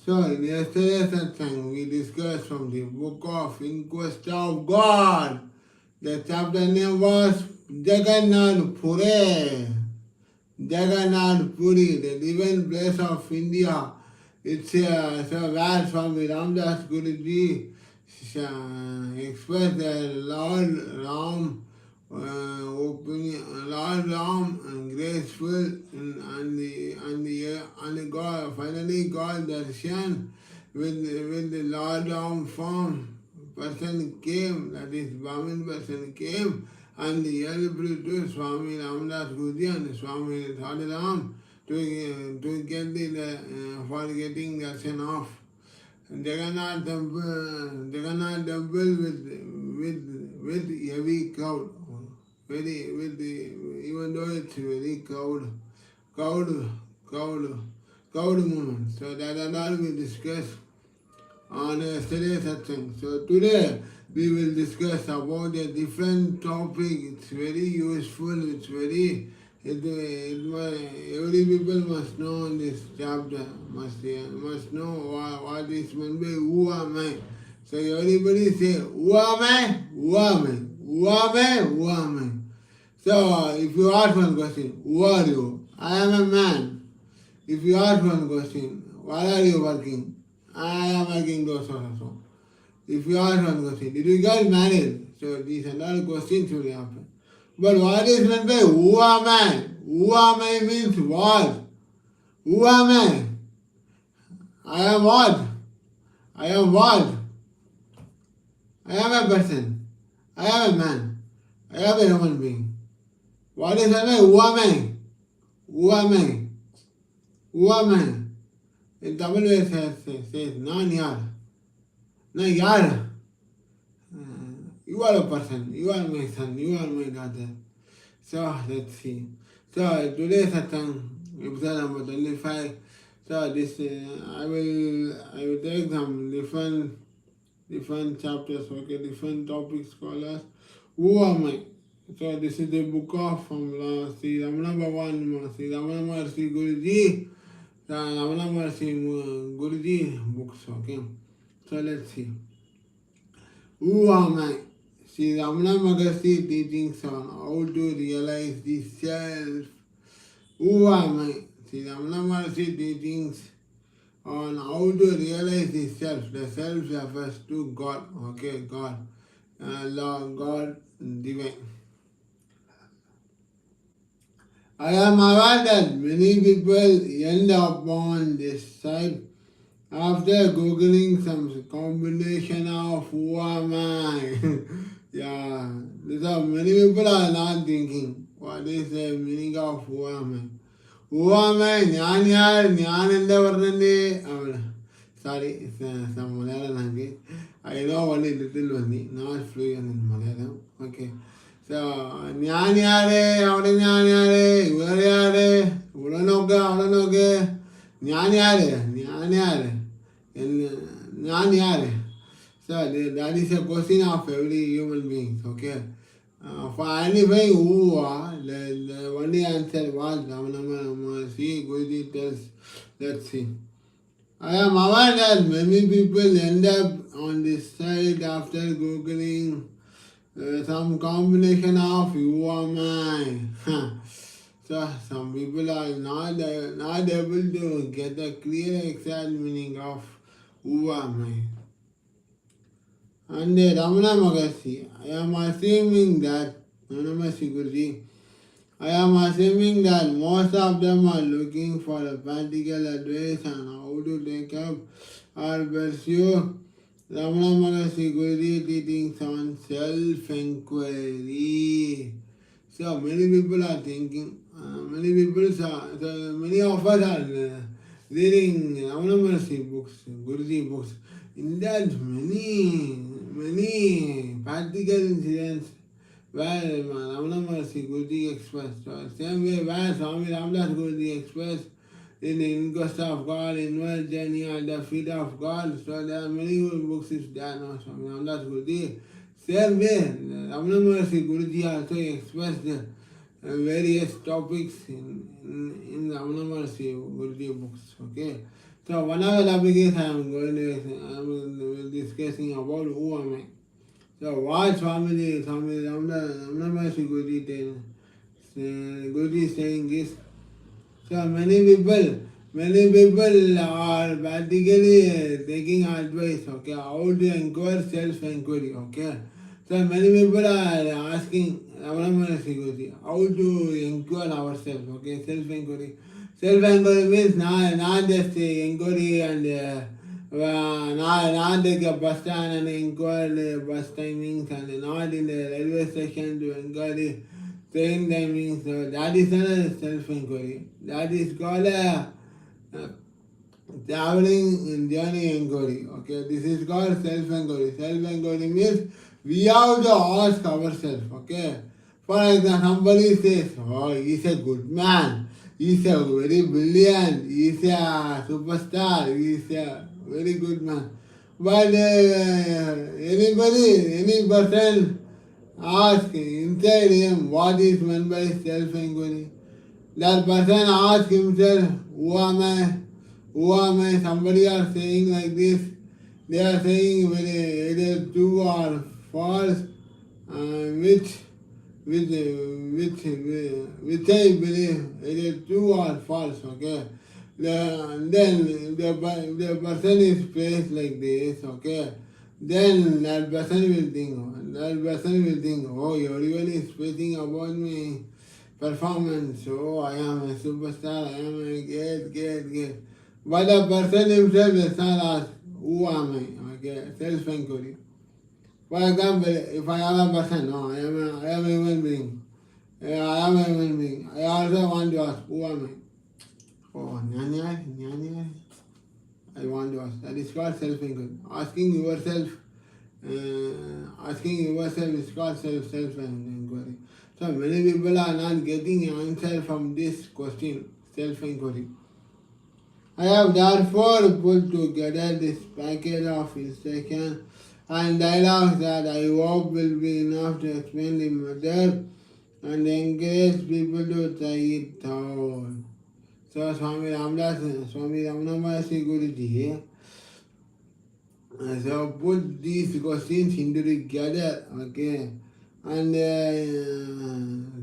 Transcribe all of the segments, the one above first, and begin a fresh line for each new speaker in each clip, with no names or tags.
So in yesterday's satsang we discussed from the book of In Quest of God. The chapter name was Jagannath Puri. Jagannath Puri, the divine place of India. It's where Swami Ramdas Guruji expressed the Lord Ram Lord Ram graceful and the God finally got darshan with the Lord Ram form. Person came, that is Brahmin person came, and the early to Swami Ramdas Guruji and Swami Thaduram to get for getting darshan of Jagannath temple with heavy crowd, even though it's very crowd movement. So that and all we discuss on yesterday's satsang. So today we will discuss about a different topic. It's very useful. Every people must know in this chapter, must know what is meant by who am I. So everybody say, who am I? Who am I? Who am I? Who am I? So if you ask one question, who are you? I am a man. If you ask one question, why are you working? I am working so. If you ask one question, did you get married? So these are all questions will happen. But what is meant by who am I? Who am I means what? Who am I? I am what? I am what? I am a person. I am a man. I am a human being. What is meant by who am I? Who am I? Who am I? In Tamil way says non yar. No yar. You are a person, you are my son, you are my daughter. So let's see. So today's satsang, episode number 25. So this I will take some different chapters, okay, different topics called as who am I? So this is the book of from Sri Ramana Bhavan, Sri Ramana Maharshi Guruji, Ramana Maharshi Guruji books, okay. So let's see. Who am I? Sri Ramana Maharshi teachings on how to realize the self. Who am I? Sri Ramana Maharshi teachings on how to realize the self. The self refers to God, okay, God, Lord, God, divine. I am aware that many people end up on this side after googling some combination of who am I. Yeah, so many people are not thinking what is the meaning of who am I. Who am I? Nyan yaar, nyan enda varnande. Sorry, it's some Malayalam language. I know only little only, not fluent in Malayalam. Okay. So, nyan yaare, avade nyan yaare, ivare yaare, udanokka, nyan yaare. Nyan yaare. So that is a question of every human being, okay? For identifying who are, the only answer was Ramana Maharshi Guruji tells, let's see. I am aware that many people end up on this side after googling some combination of who am I. So some people are not able to get the clear exact meaning of who am I. And Ramana Maharshi, I am assuming that, Ramana Maharshi Guruji, I am assuming that most of them are looking for a practical advice on how to take up or pursue Ramana Maharshi Guruji teachings on self-inquiry. So many people are thinking, many of us are reading Ramana Maharshi books, Guruji books. In that many practical incidents where Ramana Maharshi Guruji expressed, same way where Swami Ramdas Guruji expressed in Quest of God, Inward Journey at the Feet of God. So there are many books is there now, Swami Ramdas Guruji. Same way, Ramana Maharshi Guruji also expressed various topics in Ramana Maharshi Guruji books, okay. So one of the topics I'm discussing about who am I. So what Swamiji Ramana Maharshi Guruji is saying is, so many people are practically taking advice, okay, how to encourage self-inquiry, okay. So many people are asking Ramana Maharshi Guruji how to inquire ourselves, okay, self-inquiry. Self-inquiry means not just inquiry and not like a bus stand and inquire the bus timings and not in the railway station to inquire train timings. So that is not a self-inquiry. That is called a traveling journey inquiry. Okay, this is called self-inquiry. Self-inquiry means we have to ask ourselves. Okay, for example, somebody says, "Oh, he's a good man. He's a very brilliant. He's a superstar. He's a very good man." But any person ask inside him what is meant by self-inquiry. That person asks himself, who am I? Who am I? Somebody are saying like this. They are saying whether either true or false, which which I believe either true or false. Okay. Then the person is placed like this. Okay. Then that person will think, oh, everyone is speaking about me performance. Oh, I am a superstar, I am a great. But the person himself does not ask, who am I? Okay, self-inquiry. For example, if I am a person, no, I am a human being. I am a human being. I also want to ask, who am I? Oh, nyanya. I want to ask. That is called self-inquiry. Asking yourself is called self-inquiry. So many people are not getting an answer from this question, self-inquiry. I have therefore put together this package of instructions and dialogues that I hope will be enough to explain the matter and encourage people to try it out. So Swami Ramana Maharshi Guruji, so put these questions into together, okay. And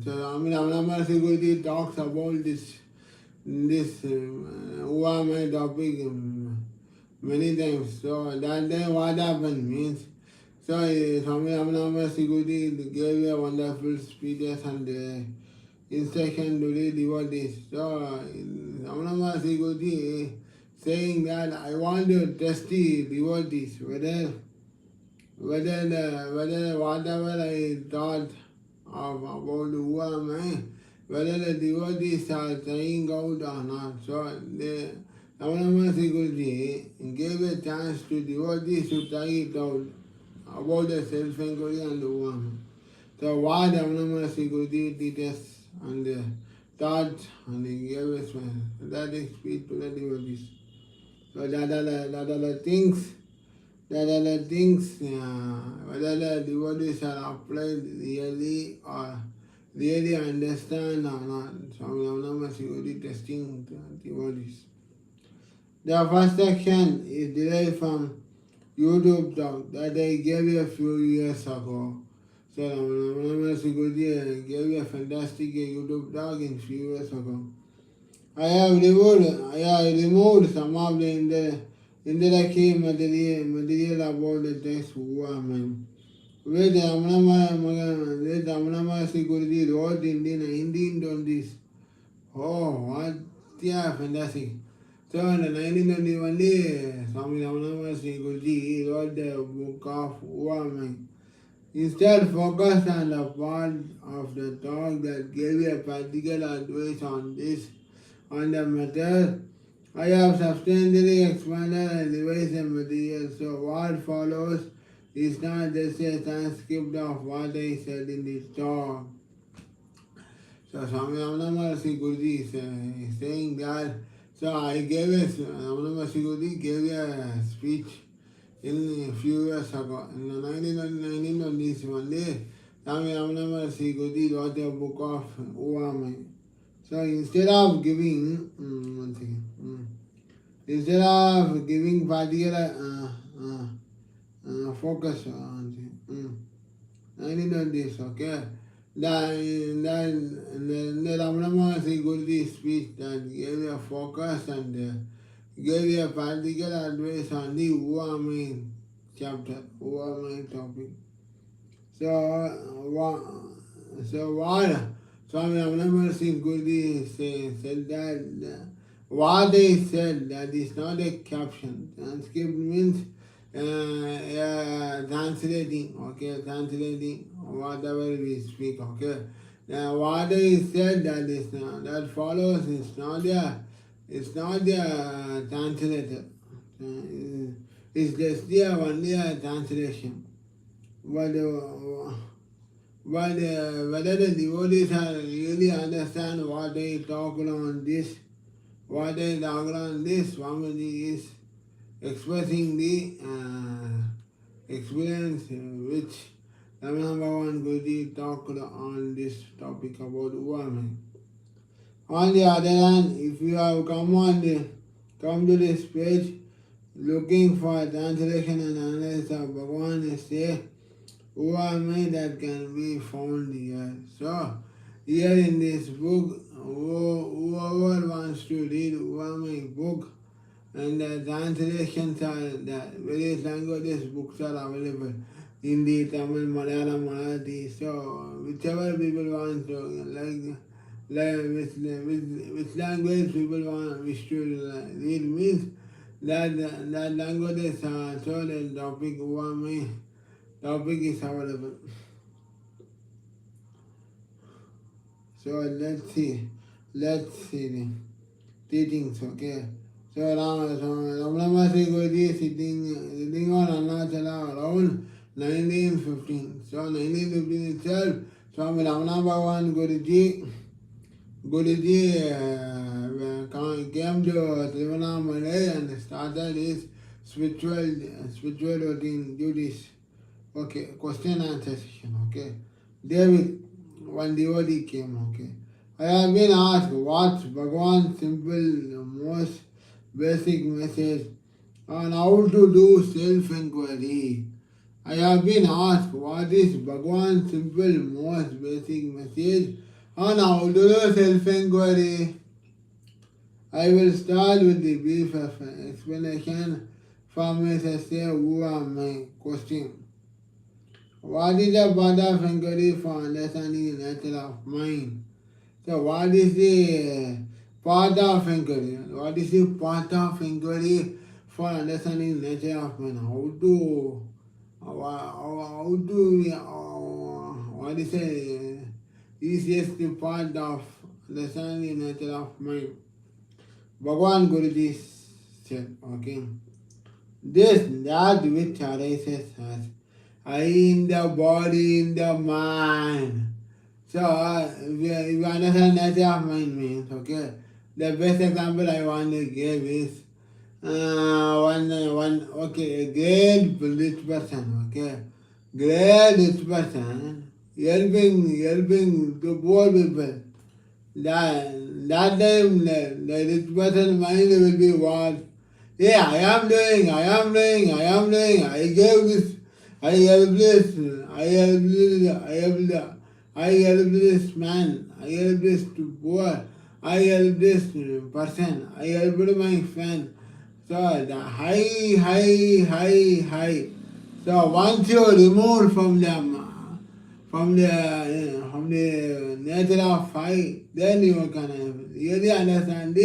so Ramana Maharshi Guruji talks about this who am I topic many times. So that day what happened means, so Swami Ramana Maharshi Guruji gave a wonderful speeches and instruction to the devotees. So Ramana Maharshi Guruji saying that I want to test the devotees whether whatever I thought of about who am I, whether the devotees are trying out or not. So the Ramana Maharshi Guruji gave a chance to devotees to try it out about the self-inquiry and who am I. So what Ramana Maharshi Guruji teaches and taught and he gave us that is speech to the devotees. So that are the things, whether the devotees are applied really understand or not. Swami Ramana Maharshi Guruji testing the devotees. The first section is derived from YouTube talk that I gave a few years ago. So Ramana Maharshi Guruji gave a fantastic YouTube talk in few years ago. I have removed some of the intellectual material about the text who am I. Which Ramana Maharshi Guruji wrote in the 1920s. Oh, what fantastic. So in the 1921, Swami Ramana Maharshi Guruji wrote the book of Who Am I. Instead, focused on the part of the talk that gave a practical advice on the matter. I have substantially expanded and revised the material, so what follows is not just a transcript of what I said in this talk. So Swami Ramana Maharshi Guruji is saying that, so Ramana Maharshi Guruji gave a speech in a few years ago. In the 1920s, one day, Swami Ramana Maharshi Guruji wrote a book of Who Am I. So instead of giving, instead of giving particular focus on I need on this, okay? The Ramana Maharshi Guruji's speech that gave you a focus and gave you a particular advice on the Uva chapter, Uva topic. So what Swami Ramana Maharshi Guruji said that what they said, that is not a caption. Transcript means translating, okay, translating whatever we speak, okay. Now what they said, that is that follows is not the translator. It's just the only translation. But whether the devotees really understand what they talk on this, Swamiji is expressing the experience which Ramana Bhavan Guruji talked on this topic about women. On the other hand, if you have come to this page looking for a translation and analysis of Bhagavan, say women that can be found here. So here in this book, whoever wants to read Uva book, and the translations are that various languages books are available. Hindi, Tamil, Malayalam, Marathi. So whichever people want to which language people wish to read means that languages are so the topic is available. So let's see the teachings, okay. So Ramana Maharshi Guruji is sitting on Arunachala around 1915. So 1915 itself, Swami Ramana Bhavan Guruji came to Tiruvannamalai and started his spiritual routine duties. Okay, question and answer session, okay. David, one devotee came, okay. I have been asked what's Bhagavan's simple, most basic message on how to do self-inquiry. I have been asked what is Bhagavan's simple, most basic message on how to do self-inquiry. I will start with the brief explanation from Mrs. Who am I? Question. What is the path of inquiry for understanding the nature of mind? So what is the path of inquiry? What is the path of inquiry for understanding the nature of mind? What is the easiest part of understanding the nature of mind? Bhagavan Guruji said, okay, that which arises as I in the body, in the mind. So, if you understand nature of mind means, okay, the best example I want to give is a great rich person, okay, great rich person helping to poor people. That time the rich person's mind will be what? Yeah, I am doing, I gave this, I helped this man, I helped this poor, I helped this person, I helped my friend. So the high. So once you remove from the nature of high, then you can really understand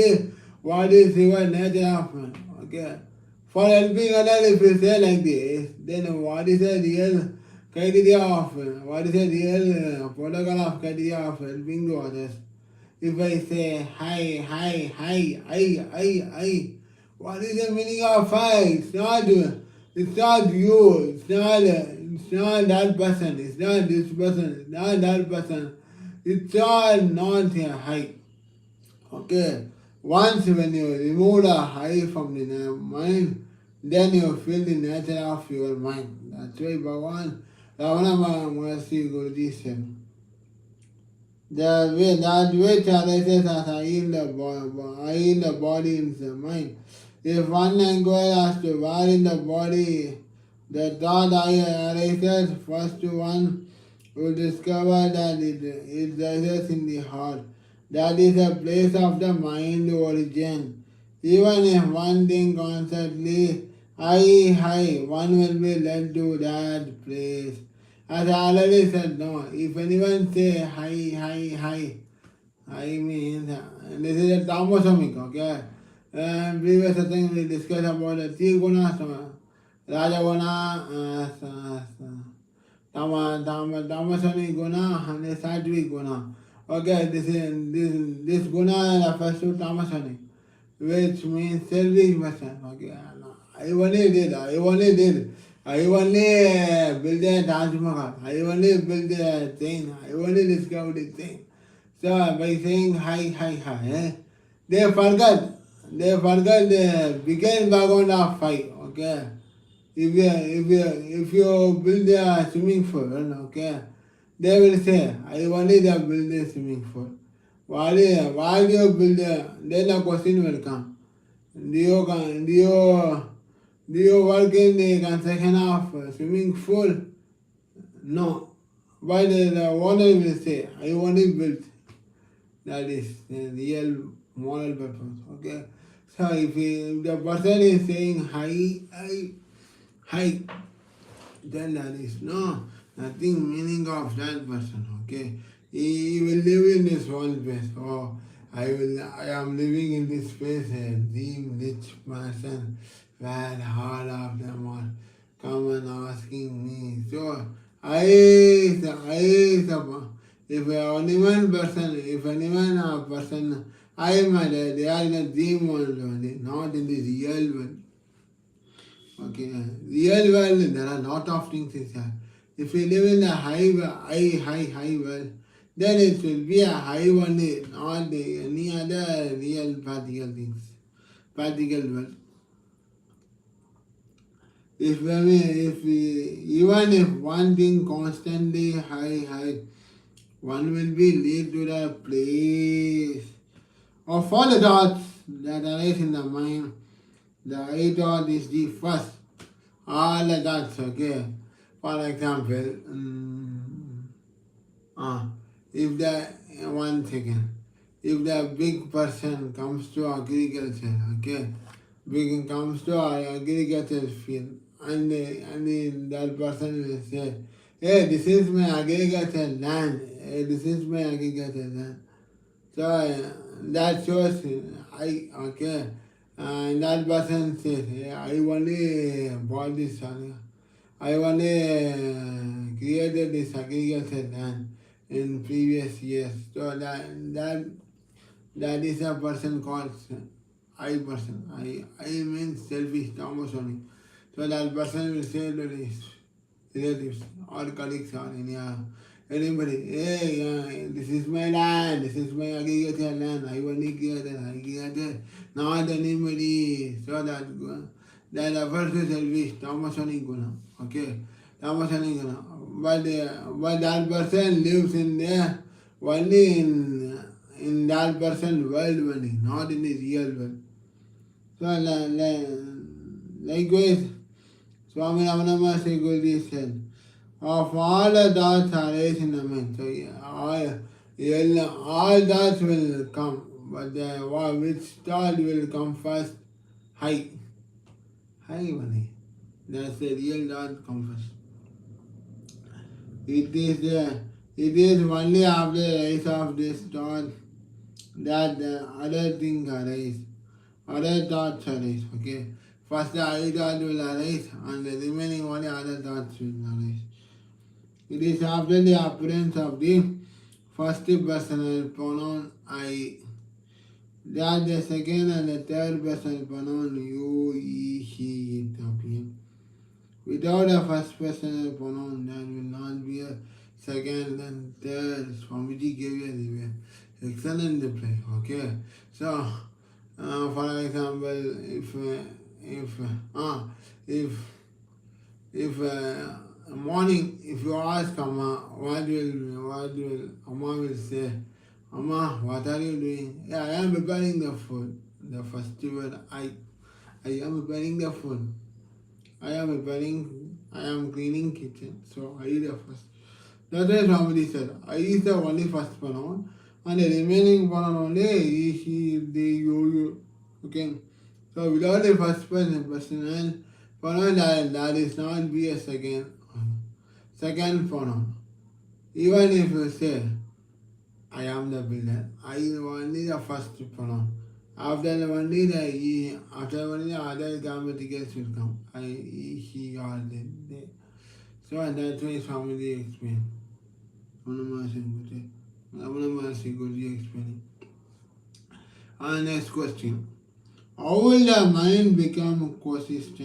what is your nature of mind. Okay. For helping others, if you say like this, then what is the real criteria of, what is the real protocol of criteria of helping to others? If I say hi, what is the meaning of hi? It's not you, it's not that person, it's not this person, it's not that person. It's all not a high. Okay. Once when you remove the high from the mind, then you feel the nature of your mind. That's why Bhagavan Ramana Maharshi Guruji said, that which arises as I in the body in the mind, If one inquiry as to where in the body the thought arises, first one will discover that it rises in the heart. That is the place of the mind origin. Even if one thinks constantly, I, one will be led to that place. As I already said, no, if anyone say I means, this is a tamasamic, okay? Previous thing we discussed about the three gunas, Rajaguna, Tamasani guna and the Sattvic guna. Okay, this guna refers to Tamasani, which means selfish person. Okay, I only did. I only built a Taj Mahal. I only built a thing. I only discovered a thing. So by saying hi, they forgot. They forgot the beginning background of five. Okay. If you build a swimming pool, okay, they will say, I only build a swimming pool. While you build then a question will come. Do you work in the construction of a swimming pool? No. But the owner will say, I only built. That is the real moral purpose. Okay. So if the person is saying hi, then there is nothing meaning of that person. Okay. He will live in this one place. Oh, I am living in this place, a deep rich person where all of them are come and asking me. So if only one person, I am they are in a dream world only, not in the real world. Okay, real world, there are a lot of things inside. If you live in a high world, then it will be a high only, not any other real practical things, practical world. Even if one thing constantly high, one will be lead to the place of all the thoughts that arise in the mind. The I thought is the first. All the thoughts, okay. For example, if the one second, if the big person comes to agriculture, okay, big comes to agriculture field, and that person will say, hey, this is my agriculture land. Hey, this is my agriculture land. So that shows okay. And that person says, yeah, I only bought this, I only created this agriculture land in previous years. So that is a person called I person. I means selfish, Thomas only. So that person will say to his relatives or colleagues or anybody, hey, this is my land, this is my agriculture land, I only created, not anybody. So that refers to selfish, Tamasani guna, okay, Tamasani guna. But that person lives in there only in that person world only, not in the real world. So likewise, Swami Ramanama Guru said, of all the thoughts arise in the mind. So all thoughts will come, but which thought will come first? High money. That's the real thought comes first. It is only after the rise of this thought that the other things arise, other thoughts arise. Okay, first the I thought will arise, and the remaining only other thoughts will arise. It is after the appearance of the first personal pronoun I that the second and the third personal pronoun you, he, she, it appear. Without a first personal pronoun, there will not be a second and third. Swamiji gave you the excellent reply. Okay, so for example, if morning, if you ask Amma, what will Amma will say? Amma, what are you doing? Yeah, I am preparing the food, the festival. I am preparing the food. I am cleaning kitchen. So I eat the first. That's why Swamiji said, I eat the only first pronoun and the remaining pronoun only he, she, they, you. Okay. So without the first person, personal pronoun that is not be a second pronoun. Even if you say I am the builder, I only the first pronoun. After the only the he, after only the other grammatical should come. I, he, or they. So that's why Swamiji explained. Ramana explaining. And next question. How will the mind become quotient?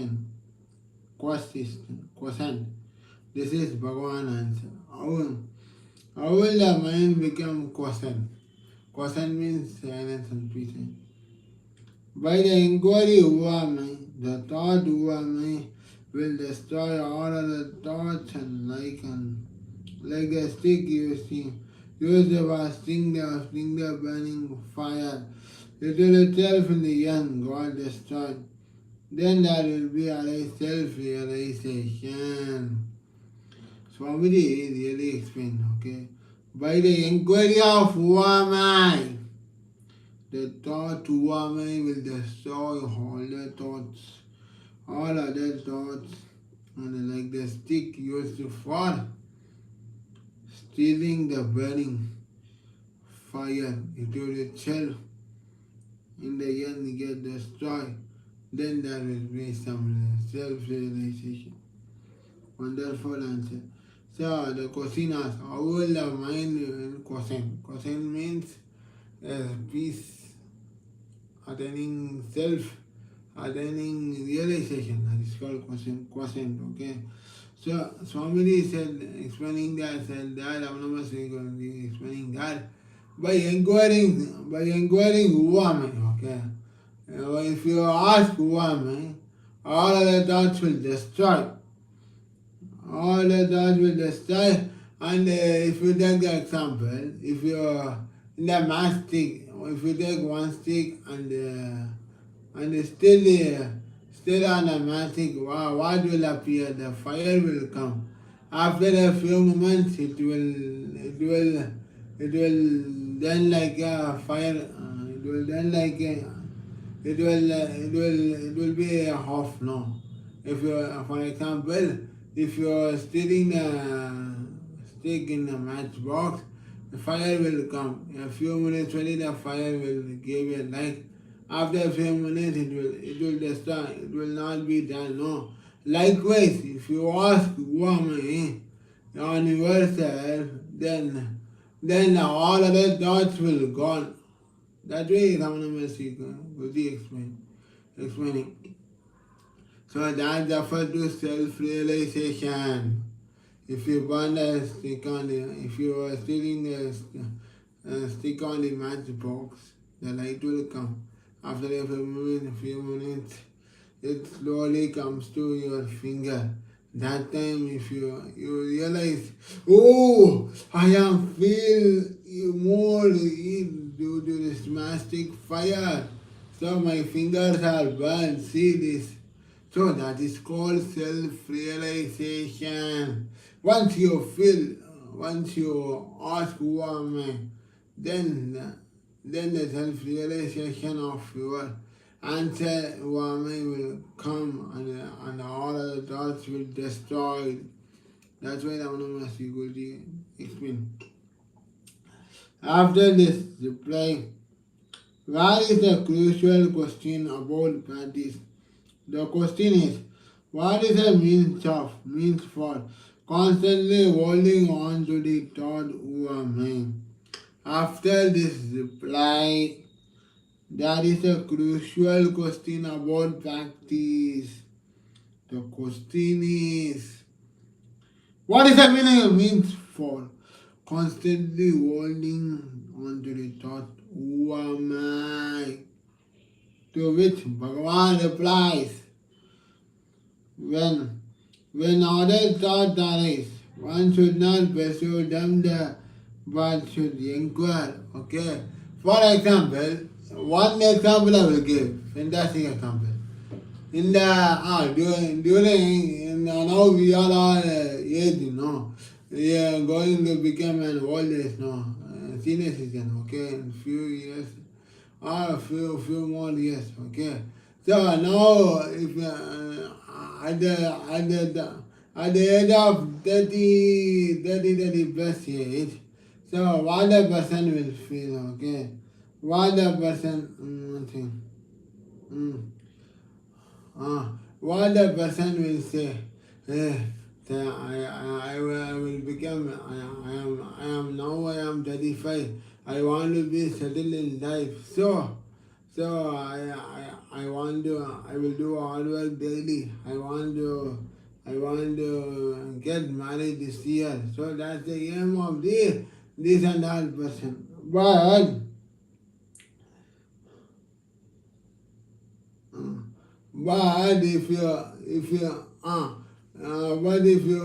This is Bhagavan answer. How will the mind become quotient? Quotient means silence and peace. By the inquiry the thought will destroy all of the thoughts and like a stick you see. Use the sting the burning fire. It will itself in the end God destroyed. Then there will be a self-realization. Swamiji really explained, okay? By the inquiry of who am I, the thought who am I will destroy all the thoughts, all other thoughts, and like the stick used for stealing the burning fire, it will itself in the end get destroyed. Then there will be some self-realization. Wonderful answer. So the question is, how will the mind quotient? Quotient means peace, attaining self, attaining realization. That is called quotient. Okay. So Swamiji said, explaining that, Ramana is explaining that by inquiring who am I, okay. If you ask who am I, all of the thoughts will destroy. All the thoughts will destroy. And if you take the example, if you in the matchstick, if you take one stick and still on the matchstick, what will appear? The fire will come. After a few moments, it will then like a fire. It will then like a, it will be a half now. If you, for example, if you are stirring a stick in a matchbox, the fire will come. In a few minutes only the fire will give a light. After a few minutes it will destroy. It will not be done. No. Likewise, if you ask who am I on yourself, then all other thoughts will gone. That way Ramana will be explaining. So that's the first to self-realization. If you burn a stick on if you are stealing a stick on the matchbox, the light will come. After a few minutes, it slowly comes to your finger. That time, if you realize, oh, I am feel more due to this mastic fire, so my fingers are burned. See this. So that is called self-realization. Once you ask who am I, then the self-realization of your answer who am I will come and all other thoughts will destroy. That's why Ramana Guru explained. After this reply, where is the crucial question about practice? The question is, what is the means for constantly holding on to the thought who am I? After this reply, there is a crucial question about practice. The question is, what is the means for constantly holding on to the thought who am I? To which Bhagavan replies, when other thoughts arise, one should not pursue them but should inquire. Okay. For example, one example I will give. Fantastic example. in the during now we are all age, we are going to become an old age, senior citizen, okay, in few years, or few more years, okay. So now, if at the age of 30 plus age, so what the person will feel, okay, what the person think. Mm. What the person will say, eh, I will become, I am now, I am 35, I want to be settled in life. So I want to, I will do hard work daily. I want to get married this year. So that's the aim of this and that person. But but if you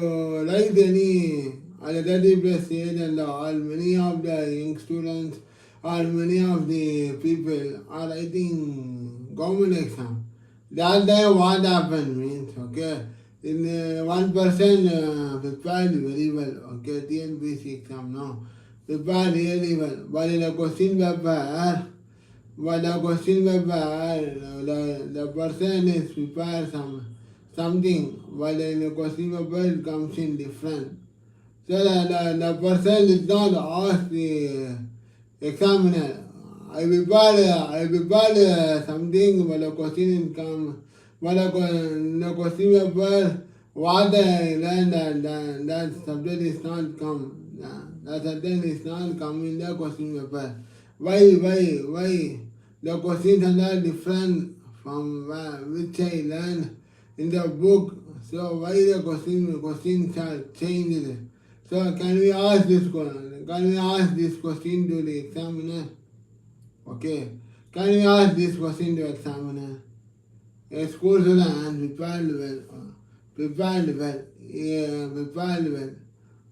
write any alternative plus age and all, many of the young students or many of the people are writing government exam. That time what happened means, okay, in 1% prepared very well, okay, TNPC exam now, prepared really well, but in a question paper, but the question paper, the person is prepared something, but in the question paper it comes in different. So the person did not ask the examiner, I prepared something, but the question come, but the question paper, what I learned that subject is not come, that subject is not come in the question paper. Why? The questions are not different from which I learned in the book. So why the questions are changed? So can we ask this question? Can we ask this question to the examiner? Okay. Can we ask this question to examiner? A school student prepared well, prepared well.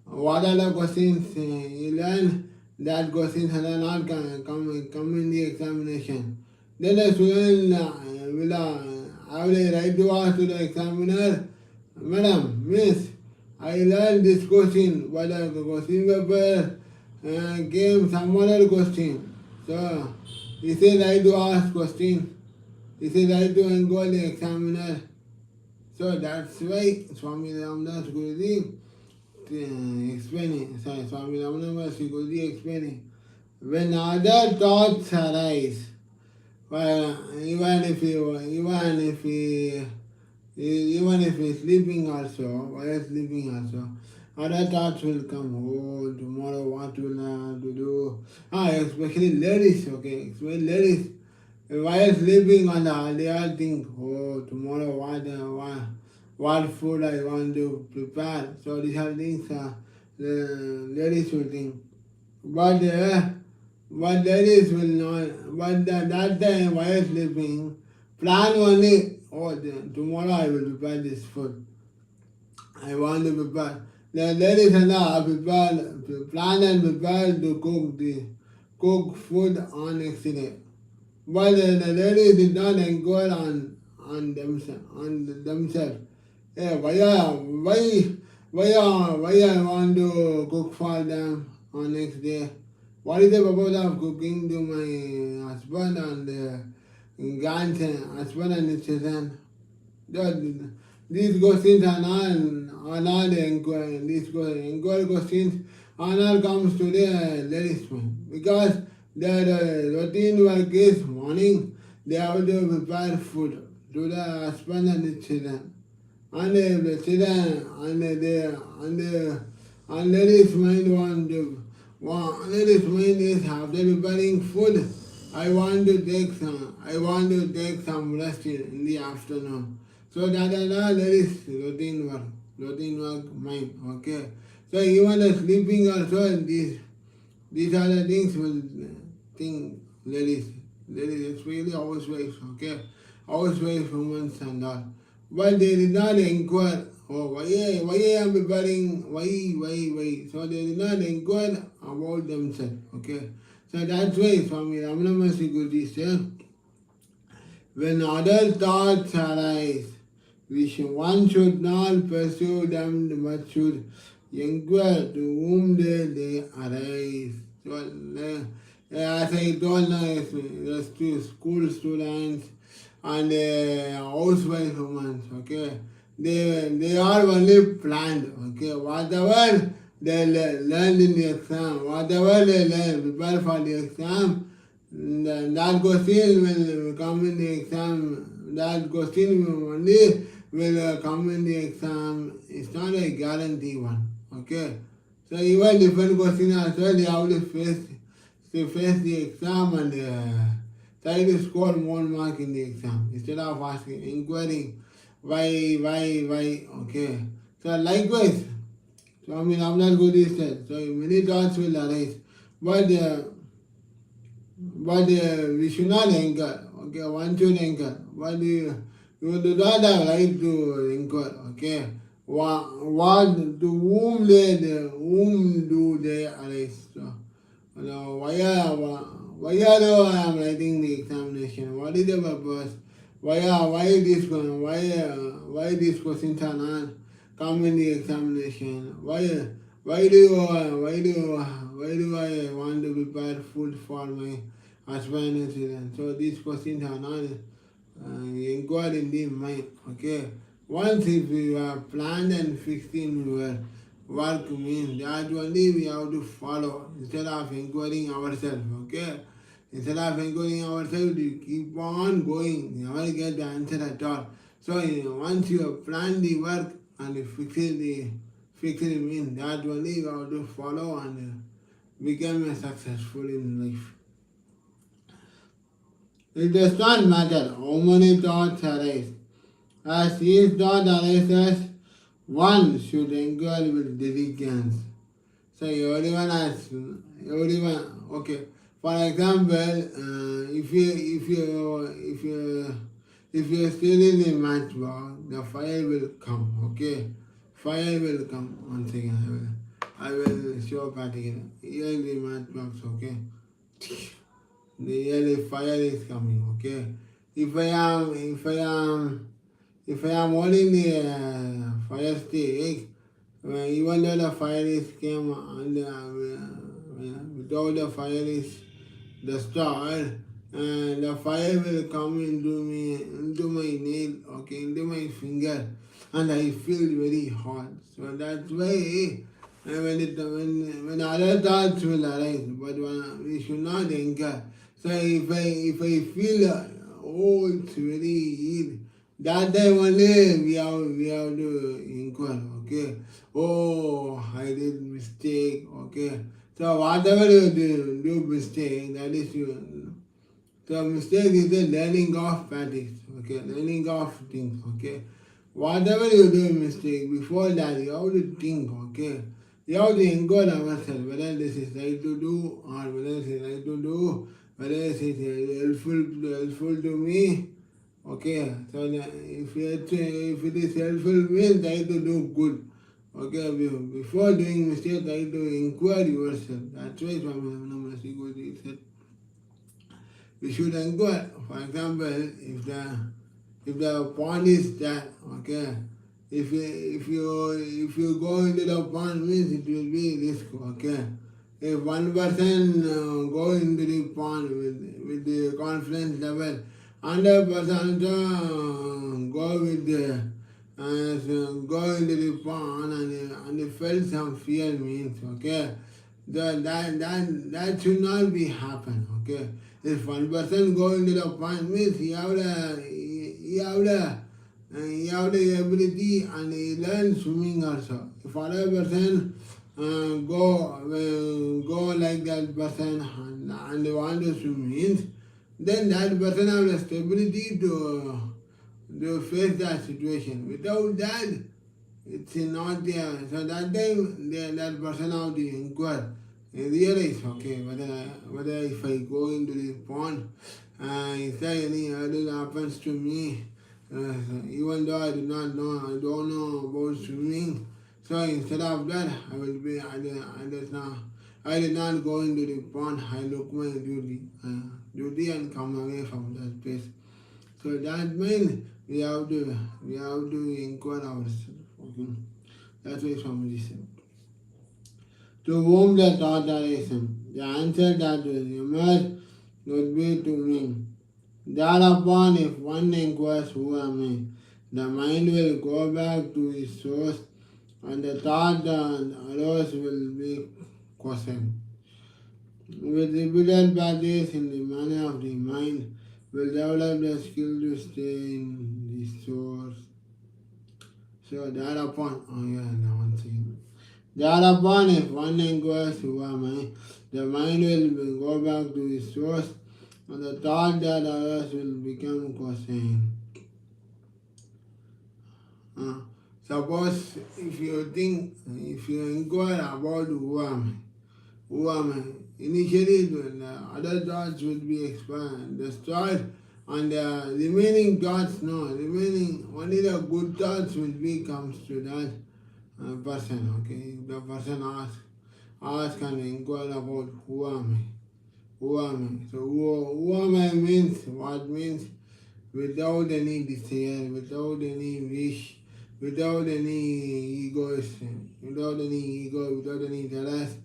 What are the questions you learn? That questions are not come in the examination. Then the student will have the right to ask to the examiner, Madam, Miss, I learned this question, but the question paper came some other question. So, is it right to ask question? Is it right to enroll the examiner? So that's why Swami Ramdas Guruji explaining, Swami Ramdas Guruji explaining, when other thoughts arise, well, even if he's sleeping also, while sleeping also, other thoughts will come. Oh, tomorrow what will I have to do? Especially ladies, okay, especially ladies. While sleeping on they all think, oh, tomorrow what food I want to prepare. So these are things the ladies will think. But ladies will not, but that time while sleeping, plan only, oh, tomorrow I will prepare this food. I want to prepare. The ladies and I plan and prepare to cook food on next day. But the ladies did not inquire on themselves. Yeah, why I want to cook for them on next day? What is the purpose of cooking to my husband and grandson, husband and his children? These questions are not inquiry. These inquiry questions are not comes to the ladies man, because their routine work is morning they have to prepare food to the husband and the children, and the children and ladies mind ladies mind is after preparing food. I want to take some rest in the afternoon. So that is all ladies routine work mind. Okay. So even the sleeping also these are the things will think ladies especially housewives, okay, housewives, women and all. But they did not inquire, oh why I am preparing why. So they did not inquire about themselves, okay. So that's why Swami Ramanamasi Guruji said, when other thoughts arise, one should not pursue them but should inquire to whom they arise. So, as I told now, there's two school students and housewife women, okay? They are only planned, okay? Whatever they learned in the exam, whatever they learn, prepare for the exam, that question will come in the exam, that question will only come in the exam. It's not a guarantee one, okay? So even different question as well, you have to face the exam and try to score more mark in the exam instead of asking, inquiring why, okay? So likewise, Swami Ramnath Guru said, so many thoughts will arise, but we should not anchor, okay? One should anchor, but you do not have right to anchor, okay? What to whom do they arise? So, why I am writing the examination? What is the purpose? Why these questions are not come in the examination? Why do I want to prepare food for my husband and children? So these questions are not inquired in the mind. Okay. Once if we are planned and fixed in your work means that only we have to follow instead of inquiring ourselves. Okay. Instead of inquiring ourselves, we keep on going, you never get the answer at all. So once you have planned the work and you fix it means that only you have to follow and become successful in life. It does not matter how many thoughts arise. As each thought arises, one should inquire with diligence. So everyone, okay. For example, if you still in a matchbox, the fire will come. Okay, fire will come. Once again, I will show particular. Here the matchbox. Okay, the fire is coming. Okay, if I am holding the fire stick, even though the fire is came and without the fire is destroyed, and the fire will come into my nail, okay, into my finger, and I feel very hot. So that's why when other thoughts will arise, but we should not anger. So if I feel oh it's very heat, that time only we have to inquire, okay. Oh, I did mistake, okay. So whatever you do mistake, that is you. So mistake is the learning of practice, okay, learning of things, okay. Whatever you do mistake, before that you have to think, okay. You have to inquire ourselves whether this is right to do or whether this is right to do, whether this is helpful to me. Okay, so if it is helpful, means try to do good. Okay, before doing mistake, try to inquire yourself. That's why Swami Namaste Guru said we should inquire. For example, if the pond is there, okay, if you go into the pond, means it will be risk. Okay, if one person go into the pond with the confidence level, 100% go with the go into the pond and felt some fear means, okay, that should not be happen, okay. If one person go into the pond means he have the ability and he learn swimming also. If other person go like that person and want to swim means, then that person have the stability to face that situation. Without that, it's not there. So that time, that person have to inquire, realize, okay, whether if I go into the pond, if there any hurdle happens to me, even though I don't know about swimming, so instead of that, I did not go into the pond. I look my duty and come away from that place. So that means we have to inquire ourselves. Okay? That's why Swamiji said. To whom the thought arises, the answer that will emerge would be to me. Thereupon, if one inquires who am I, the mind will go back to its source and the thought that arose will be questioned. With repeated practice in the manner of the mind, will develop the skill to stay in the source. So thereupon, one thing. Thereupon, if one inquires who am I, the mind will go back to its source and the thought that arose will become questioned. Suppose if you inquire about who am I, initially the other thoughts will be destroyed, and the remaining thoughts, only the good thoughts will be comes to that person, okay? The person ask and inquire about who am I. Who am I? So who am I means, what means without any desire, without any wish, without any without any ego, without any jealous.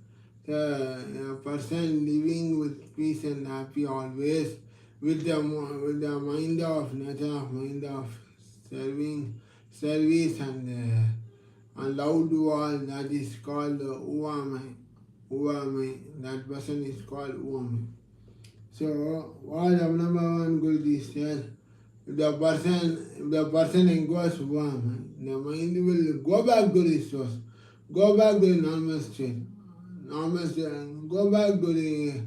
The person living with peace and happy always, with the mind of nature, mind of service and love to all. That is called who am I. Who am I? That person is called who am I. So what the number one good is said, if the person inquires who am I, the mind will go back to the source, go back to the normal state, go back to the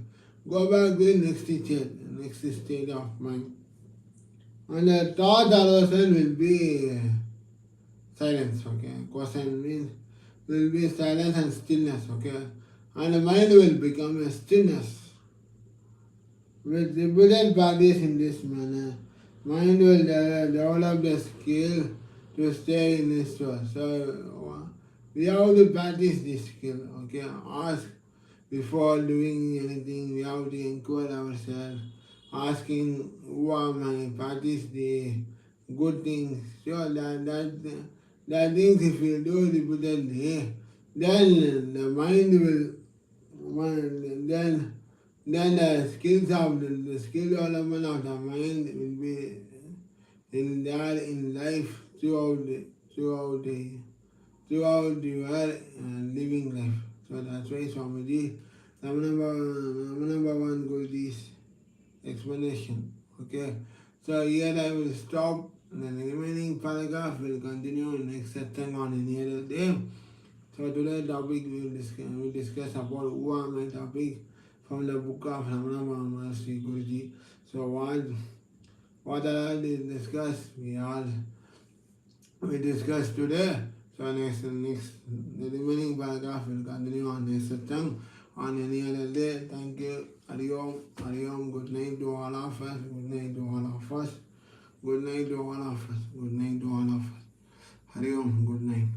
next state of mind. And the thought arousal will be silence, okay? Question means will be silence and stillness, okay? And the mind will become a stillness. With repeated practice in this manner, mind will develop the skill to stay in this source. So we have to practice this skill, okay? Ask before doing anything, we have to inquire ourselves, asking who am I, practice the good things. So that things if we do repeatedly, then the mind will then the skills of the skill development of the mind will be in life throughout the world and living life. So that's why Swamiji, number one goal is explanation. Okay. So here I will stop and the remaining paragraph will continue in next satsang on any other day. So today's topic we will discuss about who am I topic from the book of Ramana Maharshi Guruji. So what all is discussed, we discussed today. So next the remaining paragraph will continue on next satsang on any other day. Thank you. Hari Om. Good night to all of us. Good night to all of us. Good night to all of us. Good night to all of us. Hari Om. Good night.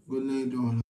Good night to all of us.